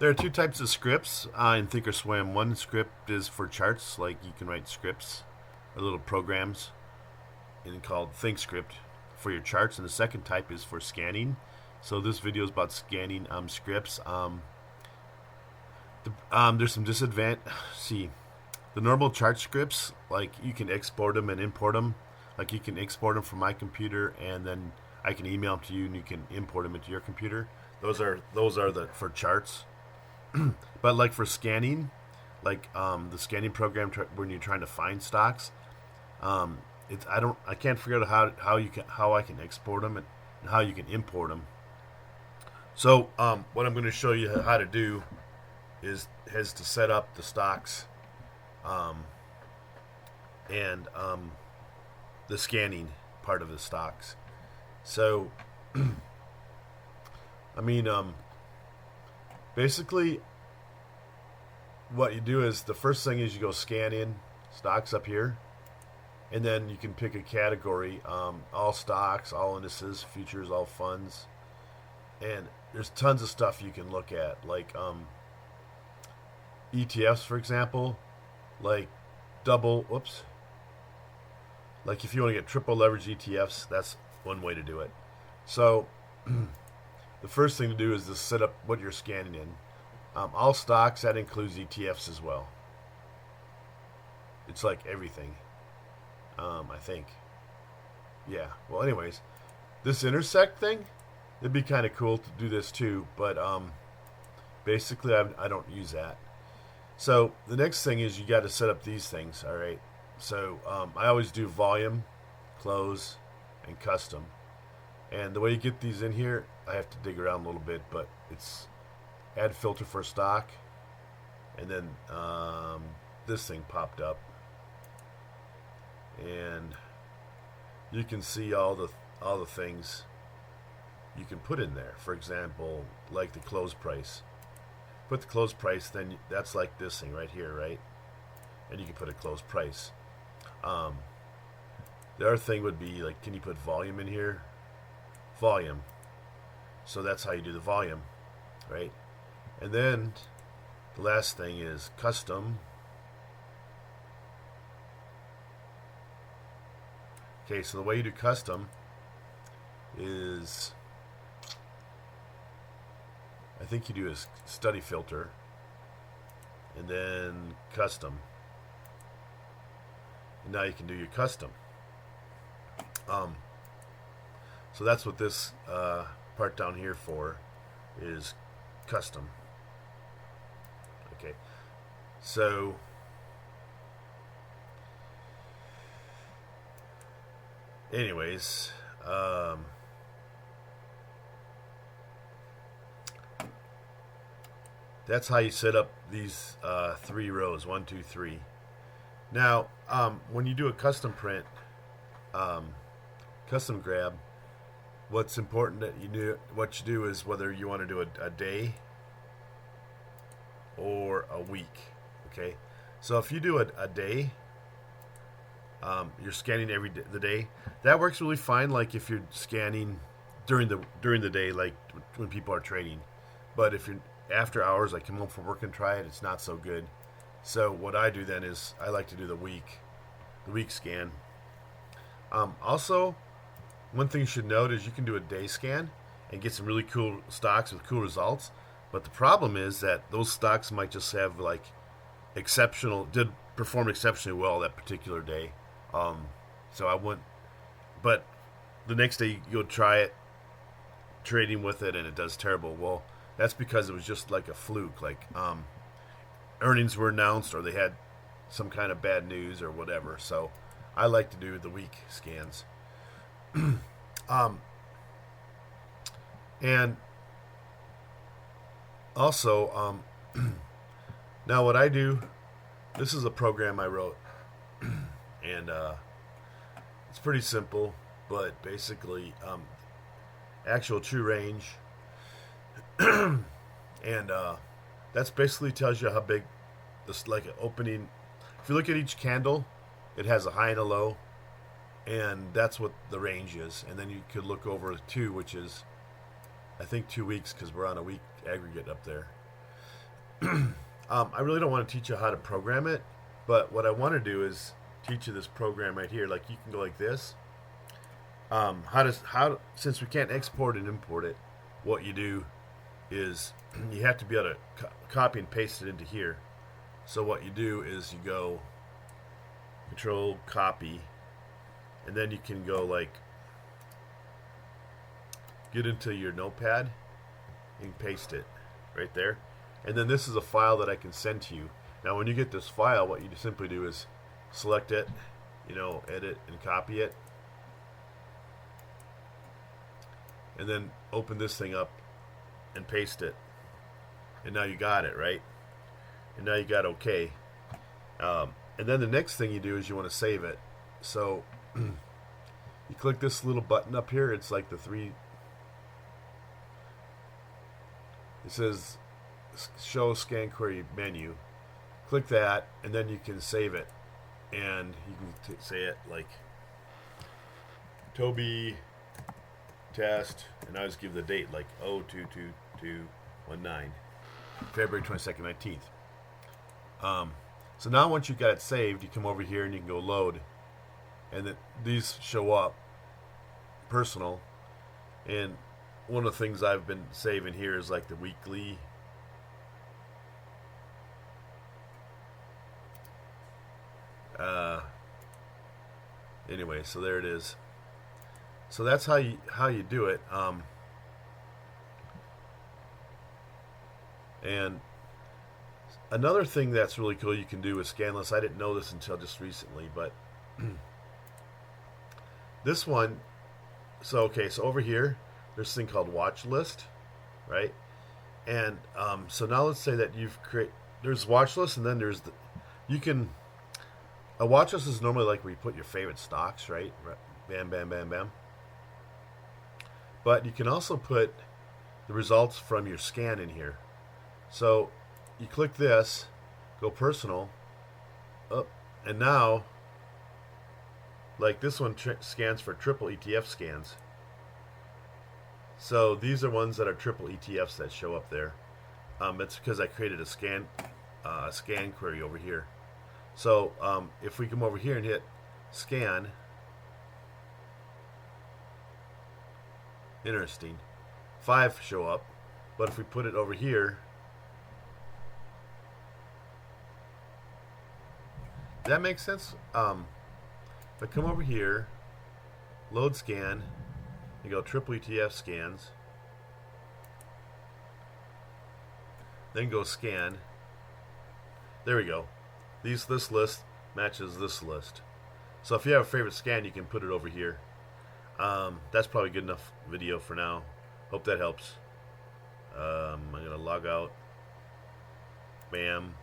There are two types of scripts in ThinkOrSwim. One script is for charts, like you can write scripts or little programs, and called ThinkScript for your charts. And the second type is for scanning. So this video is about scanning scripts. There's some disadvantage. See, the normal chart scripts, like you can export them and import them. Like you can export them from my computer, and then I can email them to you, and you can import them into your computer. Those are the for charts. But like for scanning, like the scanning program when you're trying to find stocks, I can't figure out how I can export them and how you can import them. So what I'm going to show you how to do has to set up the stocks and the scanning part of the stocks. So I mean, basically, what you do is the first thing is you go scan in stocks up here, and then you can pick a category: all stocks, all indices, futures, all funds, and there's tons of stuff you can look at, like ETFs, for example, like like if you want to get triple leverage ETFs, that's one way to do it. So the first thing to do is to set up what you're scanning in. All stocks, that includes ETFs as well. It's like everything, I think. Yeah, well, anyways, this intersect thing, it'd be kind of cool to do this too, but basically I don't use that. So the next thing is you got to set up these things, all right? So I always do volume, close, and custom. And the way you get these in here, I have to dig around a little bit, but it's add filter for stock, and then this thing popped up, and you can see all the things you can put in there. For example, like the close price. Put the close price, then that's like this thing right here, right? And you can put a close price. The other thing would be like, can you put volume in here? Volume. So that's how you do the volume, right? And then the last thing is custom. Okay, so the way you do custom is, I think you do a study filter and then custom. And now you can do your custom. So that's what this part down here for is, custom. Okay, so anyways, that's how you set up these 3 rows, 1, 2, 3. Now, when you do a custom print, custom grab, what's important that what you do is whether you want to do a day or a week. Okay, so if you do a day, you're scanning the day. That works really fine. Like if you're scanning during the day, like when people are trading. But if you're after hours, like come home from work and try it, it's not so good. So what I do then is I like to do the week scan. Also, one thing you should note is you can do a day scan and get some really cool stocks with cool results. But the problem is that those stocks might just have like did perform exceptionally well that particular day. So I wouldn't. But the next day you'll try it, trading with it, and it does terrible. Well, that's because it was just like a fluke. Like earnings were announced, or they had some kind of bad news or whatever. So I like to do the week scans. And also, now what I do, this is a program I wrote, and it's pretty simple, but basically, actual true range, and that's basically tells you how big this, like an opening. If you look at each candle, it has a high and a low, and that's what the range is. And then you could look over 2, which is I think 2 weeks, because we're on a week aggregate up there. I really don't want to teach you how to program it, but what I want to do is teach you this program right here. Like you can go like this. Since we can't export and import it, what you do is you have to be able to copy and paste it into here. So what you do is you go Control Copy, and then you can go like get into your notepad and paste it right there. And then this is a file that I can send to you. Now when you get this file, what you simply do is select it, edit and copy it, and then open this thing up and paste it. And now you got it, right? And now you got OK. And then the next thing you do is you want to save it. So you click this little button up here. It's like the three. It says Show Scan Query Menu. Click that, and then you can save it. And you can say it like Toby test, and I just give the date like 022219, February 22nd, 19th. So now once you got it saved, you come over here and you can go load, and these show up personal. And one of the things I've been saving here is like the weekly. Anyway, so there it is. So that's how you do it. And another thing that's really cool you can do with Scanless, I didn't know this until just recently, but this one, so over here, there's this thing called watch list, right? And so now let's say that there's watch list, and then a watch list is normally like where you put your favorite stocks, right? Bam, bam, bam, bam. But you can also put the results from your scan in here. So you click this, go personal, up, and now, like this one scans for triple ETF scans. So these are ones that are triple ETFs that show up there. It's because I created a scan query over here. So if we come over here and hit scan, interesting, 5 show up. But if we put it over here, does that make sense? If I come over here, load scan, you go triple ETF scans, then go scan. There we go. This list matches this list. So if you have a favorite scan, you can put it over here. That's probably good enough video for now. Hope that helps. I'm going to log out. Bam.